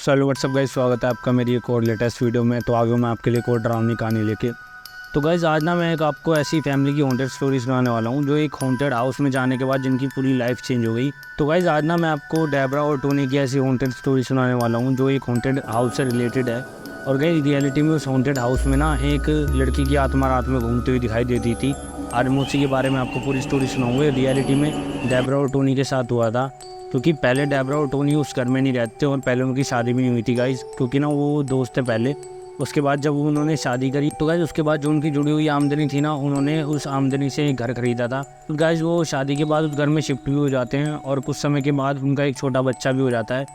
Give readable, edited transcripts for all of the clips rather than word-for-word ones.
So hello what's up guys, स्वागत है आपका मेरी एक और लेटेस्ट वीडियो में। तो आगे मैं आपके लिए एक और डरावनी कहानी लेके। तो गाइस आज ना मैं आपको ऐसी फैमिली की हॉन्टेड स्टोरी सुनाने वाला हूँ जो एक हॉन्टेड हाउस में जाने के बाद जिनकी पूरी लाइफ चेंज हो गई। तो गाइस आज ना मैं आपको डेबरा और टोनी की ऐसी हॉन्टेड स्टोरी सुनाने वाला हूँ जो एक हॉन्टेड हाउस से रिलेटेड है। और गाइस रियलिटी में उस हॉन्टेड हाउस में ना एक लड़की की आत्मा रात में घूमती हुई दिखाई देती थी। आज मैं उसी के बारे में आपको पूरी स्टोरी सुनाऊंगा। रियलिटी में डेबरा और टोनी के साथ हुआ था, क्योंकि पहले डेबरा और टोनी उस घर में नहीं रहते और पहले उनकी शादी भी नहीं हुई थी गाइस, क्योंकि ना वो दोस्त थे पहले। उसके बाद जब उन्होंने शादी करी तो गाइस उसके बाद जो उनकी जुड़ी हुई आमदनी थी ना, उन्होंने उस आमदनी से एक घर खरीदा था। तो गाइस वो शादी के बाद उस घर में शिफ्ट भी हो जाते हैं और कुछ समय के बाद उनका एक छोटा बच्चा भी हो जाता है।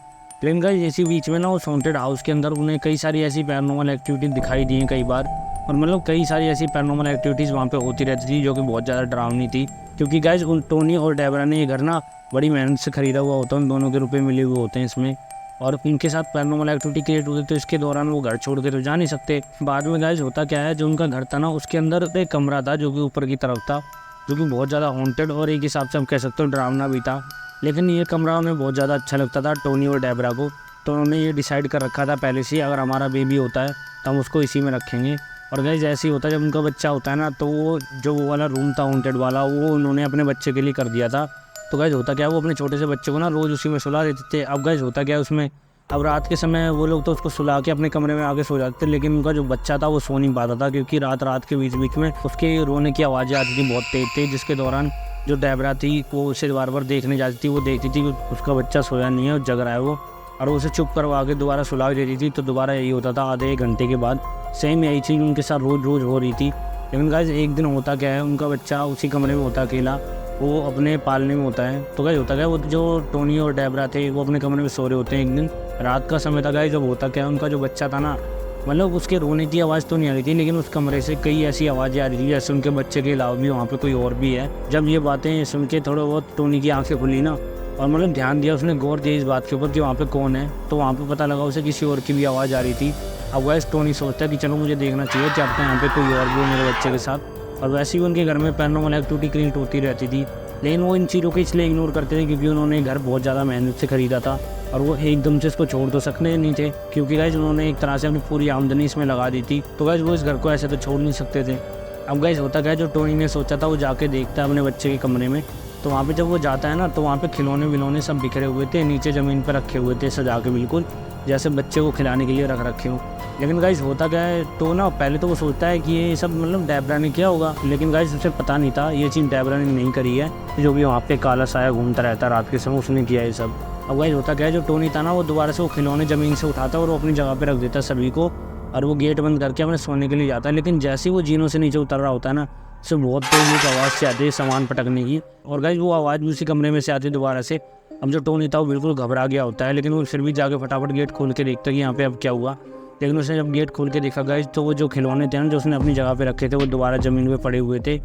लेकिन गाइस इसी बीच में ना उस हॉन्टेड हाउस के अंदर उन्हें कई सारी ऐसी पैरानॉर्मल एक्टिविटी दिखाई दी हैं कई बार। और मतलब कई सारी ऐसी पैरानॉर्मल एक्टिविटीज़ वहाँ पे होती रहती थी जो कि बहुत ज़्यादा डरावनी थी। क्योंकि गाइस उन टोनी और डेबरा ने ये घर ना बड़ी मेहनत से खरीदा हुआ होता है, उन दोनों के रुपए मिले हुए होते हैं इसमें। और इनके साथ पैरानॉर्मल एक्टिविटी क्रिएट होती है तो इसके दौरान वो घर छोड़ के तो जा नहीं सकते। बाद में गाइस होता क्या है, जो उनका घर था ना उसके अंदर एक कमरा था जो कि ऊपर की तरफ था, जो कि बहुत ज़्यादा हॉन्टेड और एक हिसाब से हम कह सकते हो डरावना भी था। लेकिन ये कमरा उन्हें बहुत ज़्यादा अच्छा लगता था टोनी और डेबरा को। तो उन्होंने ये डिसाइड कर रखा था पहले से, अगर हमारा बेबी होता है तो हम उसको इसी में रखेंगे। और गाइस ऐसे ही होता है, जब उनका बच्चा होता है ना तो वो जो वो वाला रूम था हॉन्टेड वाला, वो उन्होंने अपने बच्चे के लिए कर दिया था। तो गाइस होता क्या है, वो अपने छोटे से बच्चे को ना रोज़ उसी में सुला देते थे। अब गाइस होता क्या है उसमें, अब रात के समय वो लोग तो उसको सुला के अपने कमरे में आके सो जाते थे, लेकिन उनका जो बच्चा था वो सो नहीं पाता था, क्योंकि रात के बीच में उसके रोने की आवाज़ें आती थी बहुत तेज, जिसके दौरान जो डेबरा थी वो उसे बार बार देखने जाती थी। वो देखती थी कि उसका बच्चा सोया नहीं है और जग रहा है वो, और उसे चुप करवा के दोबारा सुला देती थी। तो दोबारा यही होता था आधे एक घंटे के बाद। सेम यही चीज़ उनके साथ रोज़ हो रही थी। लेकिन गाइस एक दिन होता क्या है, उनका बच्चा उसी कमरे में होता अकेला, वो अपने पालने में होता है। तो गाइस होता क्या है, वो जो टोनी और डेबरा थे वो अपने कमरे में सो रहे होते हैं। एक दिन रात का समय था गाइस, जब होता क्या है, उनका जो बच्चा था ना, मतलब उसके रोने की आवाज़ तो नहीं आ रही थी, लेकिन उस कमरे से कई ऐसी आवाज़ें आ रही थी जैसे उनके बच्चे के अलावा भी वहाँ पे कोई और भी है। जब ये बातें सुन के थोड़ा बहुत टोनी की आंखें खुली ना, और मतलब ध्यान दिया, उसने गौर दिया इस बात के ऊपर कि वहाँ पे कौन है, तो वहाँ पे पता लगा उसे किसी और की भी आवाज़ आ रही थी। अब वैसे टोनी सोचता है कि चलो मुझे देखना चाहिए, जब तक यहाँ पे कोई और भी हो मेरे बच्चे के साथ। और वैसे ही उनके घर में पैरानॉर्मल एक्टिविटी क्रिएट होती रहती थी, लेकिन वो इन चीज़ों को इसलिए इग्नोर करते थे क्योंकि उन्होंने घर बहुत ज़्यादा मेहनत से ख़रीदा था और वो एकदम से इसको छोड़ तो सकते नहीं थे, क्योंकि गाइस उन्होंने एक तरह से अपनी पूरी आमदनी इसमें लगा दी थी। तो गाइस वो इस घर को ऐसे तो छोड़ नहीं सकते थे। अब गाइस होता क्या है, जो टोनी ने सोचा था वो जाके देखता है अपने बच्चे के कमरे में। तो वहाँ पे जब वो जाता है ना, तो वहाँ पे खिलौने विलौने सब बिखरे हुए थे, नीचे ज़मीन पर रखे हुए थे सजा के, बिल्कुल जैसे बच्चे को खिलाने के लिए रख रखे हो। लेकिन गाइस होता क्या है, तो ना पहले तो वो सोचता है कि ये सब मतलब डेबरा ने किया होगा, लेकिन गाइस उसे पता नहीं था ये चीज़ डेबरा ने नहीं करी है। जो भी वहाँ पे काला साया घूमता रहता है रात के समय, उसने किया ये सब। अब गाइस होता क्या है, जो टोनी था ना वो दोबारा से वो खिलौने ज़मीन से उठाता है और वो अपनी जगह पर रख देता है सभी को, और वो गेट बंद करके अपने सोने के लिए जाता है। लेकिन जैसे ही वो जीनों से नीचे उतर रहा होता है ना, उससे बहुत तेज़ एक आवाज़ से आती है सामान पटकने की, और गाइस वो आवाज़ भी उसी कमरे में से आती है दोबारा से। अब जो टोनी था वो बिल्कुल घबरा गया होता है, लेकिन वो फिर भी जाके फटाफट गेट खोल के देखता है कि यहाँ पे अब क्या हुआ। लेकिन उसने जब गेट खोल के देखा गाइस, तो वो जो खिलौने थे ना जो उसने अपनी जगह पे रखे थे वो दोबारा ज़मीन पे पड़े हुए थे।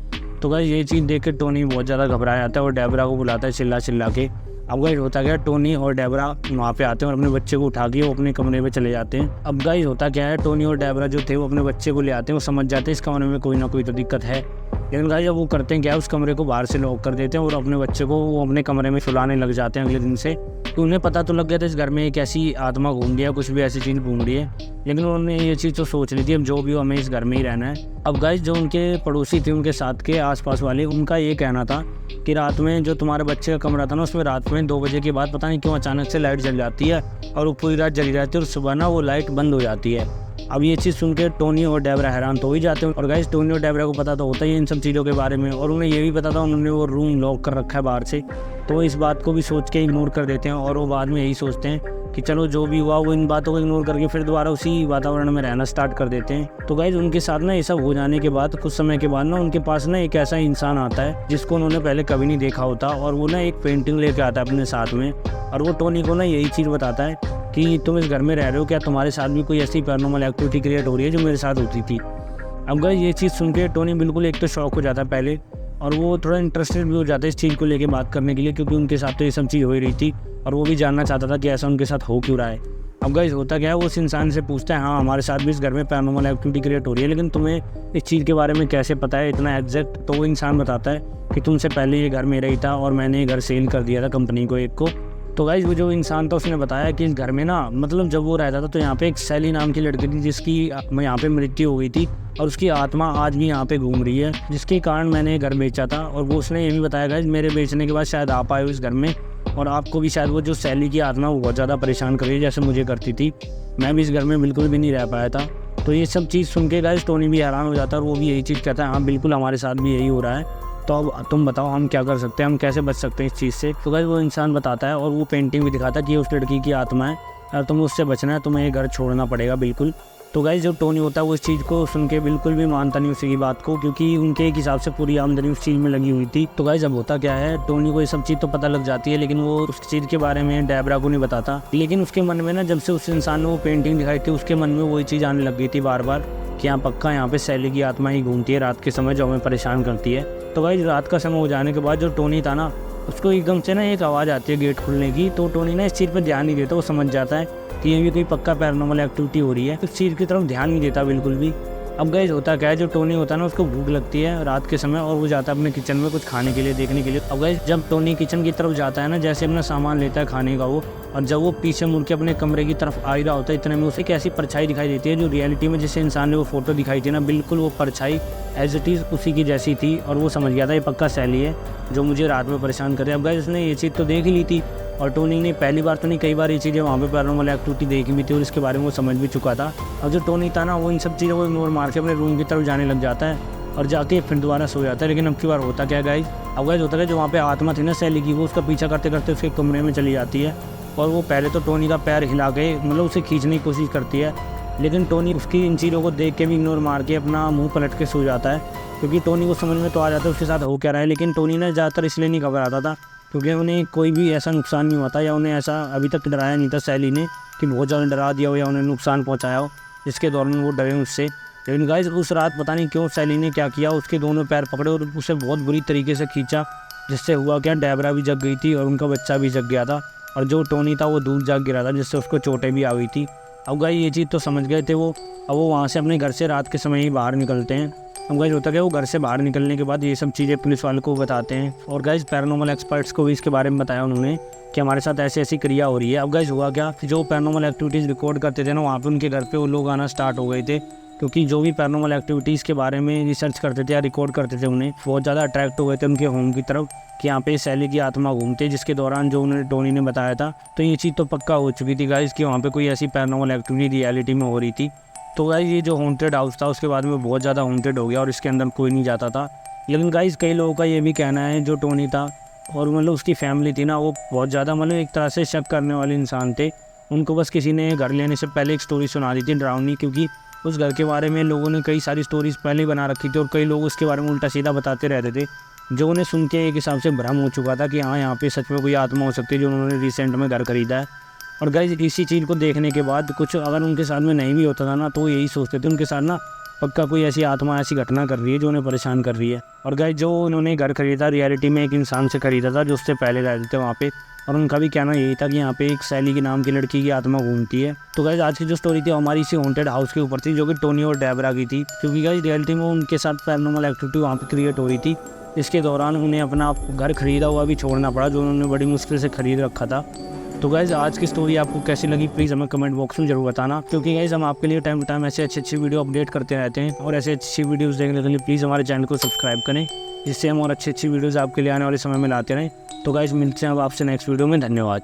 तो गाइस ये चीज़ देख के टोनी बहुत ज़्यादा घबरा जाता है और डेबरा को बुलाता है चिल्ला के। अब गाइस होता क्या है, टोनी और डेबरा वहाँ पे आते हैं और अपने बच्चे को उठा के वो अपने कमरे में चले जाते हैं। अब गाइस होता क्या है, टोनी और डेबरा जो थे वो अपने बच्चे को ले आते हैं। वो समझ जाते हैं इस कमरे में कोई ना कोई तो दिक्कत है। लेकिन गाइस जब वो करते हैं क्या है, उस कमरे को बाहर से लॉक कर देते हैं और अपने बच्चे को वो अपने कमरे में सुलाने लग जाते हैं अगले दिन से। तो उन्हें पता तो लग गया था इस घर में एक ऐसी आत्मा घूम रही है, कुछ भी ऐसी चीज़ घूम रही है, लेकिन उन्होंने ये चीज़ तो सोच ली थी अब जो भी हो हमें इस घर में ही रहना है। अब गाइस जो उनके पड़ोसी थे उनके साथ के आसपास वाले, उनका ये कहना था कि रात में जो तुम्हारे बच्चे का कमरा था ना, उसमें रात में 2 बजे के बाद पता नहीं क्यों अचानक से लाइट जल जाती है और वो पूरी रात जली रहती है और सुबह ना वो लाइट बंद हो जाती है। अब ये चीज़ सुन के टोनी और डेबरा हैरान तो ही जाते हैं। और गाइस टोनी और डेबरा को पता तो होता ही है इन सब चीज़ों के बारे में, और उन्हें ये भी पता था उन्होंने वो रूम लॉक कर रखा है बाहर से। तो इस बात को भी सोच के इग्नोर कर देते हैं और वो बाद में यही सोचते हैं कि चलो जो भी हुआ वो इन बातों को इग्नोर करके फिर दोबारा उसी वातावरण में रहना स्टार्ट कर देते हैं। तो गाइस उनके साथ ना ये सब हो जाने के बाद कुछ समय के बाद ना उनके पास ना एक ऐसा इंसान आता है जिसको उन्होंने पहले कभी नहीं देखा होता, और वो ना एक पेंटिंग लेके आता है अपने साथ में, और वो टोनी को ना यही चीज़ बताता है कि तुम इस घर में रह रहे हो, क्या तुम्हारे साथ भी कोई ऐसी पैरानॉर्मल एक्टिविटी क्रिएट हो रही है जो मेरे साथ होती थी। अब गाइस ये चीज़ सुन के टोनी बिल्कुल एक तो शॉक हो जाता है पहले, और वो थोड़ा इंटरेस्टेड भी हो जाता है इस चीज़ को लेके बात करने के लिए, क्योंकि उनके साथ तो ये सब चीज़ हो ही रही थी और वो भी जानना चाहता था कि ऐसा उनके साथ हो क्यों रहा है। अब गाइस होता क्या है, वो उस इंसान से पूछता है हाँ हमारे साथ भी इस घर में पैरानॉर्मल एक्टिविटी क्रिएट हो रही है, लेकिन तुम्हें इस चीज़ के बारे में कैसे पता है इतना एग्जैक्ट। तो वो इंसान बताता है कि तुमसे पहले ये घर मेरा ही था और मैंने ये घर सेल कर दिया था कंपनी को एक को, तो गाइज वो जो इंसान था उसने बताया कि इस घर में ना मतलब जब वो रहता था तो यहाँ पे एक सैली नाम की लड़की थी जिसकी यहाँ पे मृत्यु हो गई थी और उसकी आत्मा आज भी यहाँ पे घूम रही है, जिसके कारण मैंने घर बेचा था। और वो उसने ये भी बताया गाइज मेरे बेचने के बाद शायद आप आए हो इस घर में और आपको भी शायद वो जो सैली की आत्मा वो बहुत ज़्यादा परेशान कर रही है जैसे मुझे करती थी। मैं भी इस घर में बिल्कुल भी नहीं रह पाया था। तो ये सब चीज़ सुन के गाइज टोनी भी हैरान हो जाता है और वो भी यही चीज़ कहता है हाँ बिल्कुल हमारे साथ भी यही हो रहा है। तो अब तुम बताओ हम क्या कर सकते हैं, हम कैसे बच सकते हैं इस चीज़ से। तो गाइस वो इंसान बताता है और वो पेंटिंग भी दिखाता है कि ये उस लड़की की आत्मा है और तुम्हें उससे बचना है, तुम्हें ये घर छोड़ना पड़ेगा बिल्कुल। तो गाइस जो टोनी होता है वो इस चीज़ को सुन के बिल्कुल भी मानता नहीं उसी की बात को, क्योंकि उनके एक हिसाब से पूरी आमदनी उस चीज़ में लगी हुई थी। तो गाइस अब होता क्या है, टोनी को ये सब चीज़ तो पता लग जाती है लेकिन वो उस चीज़ के बारे में डेबरा को नहीं बताता। लेकिन उसके मन में ना जब से उस इंसान ने वो पेंटिंग दिखाई थी उसके मन में वही चीज़ आने लग गई थी बार बार कि यहाँ पक्का यहाँ पे सैली की आत्मा ही घूमती है रात के समय जो हमें परेशान करती है। तो गाइस रात का समय हो जाने के बाद जो टोनी था ना उसको एकदम से ना एक आवाज़ आती है गेट खुलने की। तो टोनी ना इस चीज़ पर ध्यान नहीं देता, वो समझ जाता है कि ये भी कोई पक्का पैरानॉर्मल एक्टिविटी हो रही है, उस चीज़ की तरफ ध्यान नहीं देता बिल्कुल भी। अब गाइस होता क्या है, जो टोनी होता है ना उसको भूख लगती है रात के समय और वो जाता है अपने किचन में कुछ खाने के लिए देखने के लिए। अब गाइस जब टोनी किचन की तरफ जाता है ना, जैसे अपना सामान लेता है खाने का वो, और जब वो पीछे मुड़ के अपने कमरे की तरफ आ ही रहा होता है इतने में उसे एक ऐसी परछाई दिखाई देती है जो रियलिटी में जिस इंसान ने वो फोटो दिखाई थी ना बिल्कुल वो परछाई एज इट इज़ उसी की जैसी थी। और वो समझ गया था ये पक्का सैली है जो मुझे रात में परेशान करे। अब गाइस उसने ये चीज़ तो देख ही ली थी और टोनी ने पहली बार तो नहीं कई बार ये चीज़ें वहाँ पे पैरानॉर्मल एक्टिविटी देखी भी थी और इसके बारे में वो समझ भी चुका था। और जो टोनी था ना वो इन सब चीज़ों को इग्नोर मार के अपने रूम की तरफ जाने लग जाता है और जाके फिर दोबारा सो जाता है। लेकिन अब की बार होता क्या गाइस, अब गाइस होता है जो वहाँ पे आत्मा थी ना सैली की वो उसका पीछा करते करते उसके कमरे में चली जाती है और वो पहले तो टोनी का पैर हिला के मतलब उसे खींचने की कोशिश करती है। लेकिन टोनी उसकी इन चीज़ों को देख के भी इग्नोर मार के अपना मुँह पलट के सो जाता है, क्योंकि टोनी को समझ में तो आ जाता है उसके साथ हो क्या रहा है। लेकिन टोनी ने ज़्यादातर इसलिए नहीं घबराता था क्योंकि उन्हें कोई भी ऐसा नुकसान नहीं हुआ था या उन्हें ऐसा अभी तक डराया नहीं था सैली ने कि बहुत ज़्यादा डरा दिया हो या उन्हें नुकसान पहुंचाया हो जिसके दौरान वो डरे उससे। लेकिन गाइस उस रात पता नहीं क्यों सैली ने क्या किया, उसके दोनों पैर पकड़े और उसे बहुत बुरी तरीके से खींचा, जिससे हुआ क्या डेबरा भी जग गई थी और उनका बच्चा भी जग गया था और जो टोनी था वो दूर जाग गिरा था जिससे उसको चोटें भी आ गई थी। अब गाइस ये चीज़ तो समझ गए थे वो। अब वो वहाँ से अपने घर से रात के समय ही बाहर निकलते हैं। अब गाइस होता है वो घर से बाहर निकलने के बाद ये सब चीज़ें पुलिस वालों को बताते हैं और गाइस पैरानॉर्मल एक्सपर्ट्स को भी इसके बारे में बताया उन्होंने कि हमारे साथ ऐसी ऐसी क्रिया हो रही है। अब गाइस हुआ क्या, जो पैरानॉर्मल एक्टिविटीज़ रिकॉर्ड करते थे ना वहाँ पे उनके घर पे वो लोग आना स्टार्ट हो गए थे, क्योंकि जो भी पैरानॉर्मल एक्टिविटीज़ के बारे में रिसर्च करते थे या रिकॉर्ड करते थे उन्हें बहुत ज़्यादा अट्रैक्ट हो गए थे उनके होम की तरफ कि यहाँ पे सैली की आत्मा घूमती है, जिसके दौरान जो उन्होंने टोनी ने बताया था। तो ये चीज़ तो पक्का हो चुकी थी गाइस कि वहाँ पे कोई ऐसी पैरानॉर्मल एक्टिविटी रियलिटी में हो रही थी। तो गाइस ये जो हॉन्टेड हाउस था उसके बाद में बहुत ज़्यादा हॉन्टेड हो गया और इसके अंदर कोई नहीं जाता था। लेकिन गाइस कई लोगों का ये भी कहना है जो टोनी था और मतलब उसकी फैमिली थी ना वो बहुत ज़्यादा मतलब एक तरह से शक करने वाले इंसान थे। उनको बस किसी ने घर लेने से पहले एक स्टोरी सुना दी थी डरावनी, क्योंकि उस घर के बारे में लोगों ने कई सारी स्टोरीज़ पहले ही बना रखी थी और कई लोग उसके बारे में उल्टा सीधा बताते रहते थे, जो उन्हें सुन के एक हिसाब से भ्रम हो चुका था कि हाँ यहाँ पे सच में कोई आत्मा हो सकती है जो उन्होंने रिसेंट में घर खरीदा है। और गाइस इसी चीज़ को देखने के बाद कुछ अगर उनके साथ में नहीं भी होता था ना तो वो यही सोचते थे उनके साथ ना पक्का कोई ऐसी आत्मा ऐसी घटना कर रही है जो उन्हें परेशान कर रही है। और गाइस जो उन्होंने घर खरीदा रियलिटी में एक इंसान से खरीदा था जो उससे पहले रहते थे वहाँ पे, और उनका भी कहना यही था कि यहाँ पे एक सैली की नाम की लड़की की आत्मा घूमती है। तो गाइस आज की जो स्टोरी थी हमारी इसी हॉन्टेड हाउस के ऊपर थी जो कि टोनी और डेबरा की थी, क्योंकि गाइस रियलिटी में उनके साथ पैरानॉर्मल एक्टिविटी वहाँ पे क्रिएट हो रही थी, इसके दौरान उन्हें अपना घर खरीदा हुआ भी छोड़ना पड़ा जो उन्होंने बड़ी मुश्किल से खरीद रखा था। तो गाइज़ आज की स्टोरी आपको कैसी लगी प्लीज़ हमें कमेंट बॉक्स में जरूर बताना, क्योंकि गाइज़ हम आपके लिए टाइम टू टाइम ऐसे अच्छी वीडियो अपडेट करते रहते हैं और ऐसे अच्छी वीडियोस देखने के लिए प्लीज़ हमारे चैनल को सब्सक्राइब करें, जिससे हम और अच्छी वीडियोस आपके लिए आने वाले समय में लाते रहें। तो गाइज़ मिलते हैं अब आपसे नेक्स्ट वीडियो में, धन्यवाद।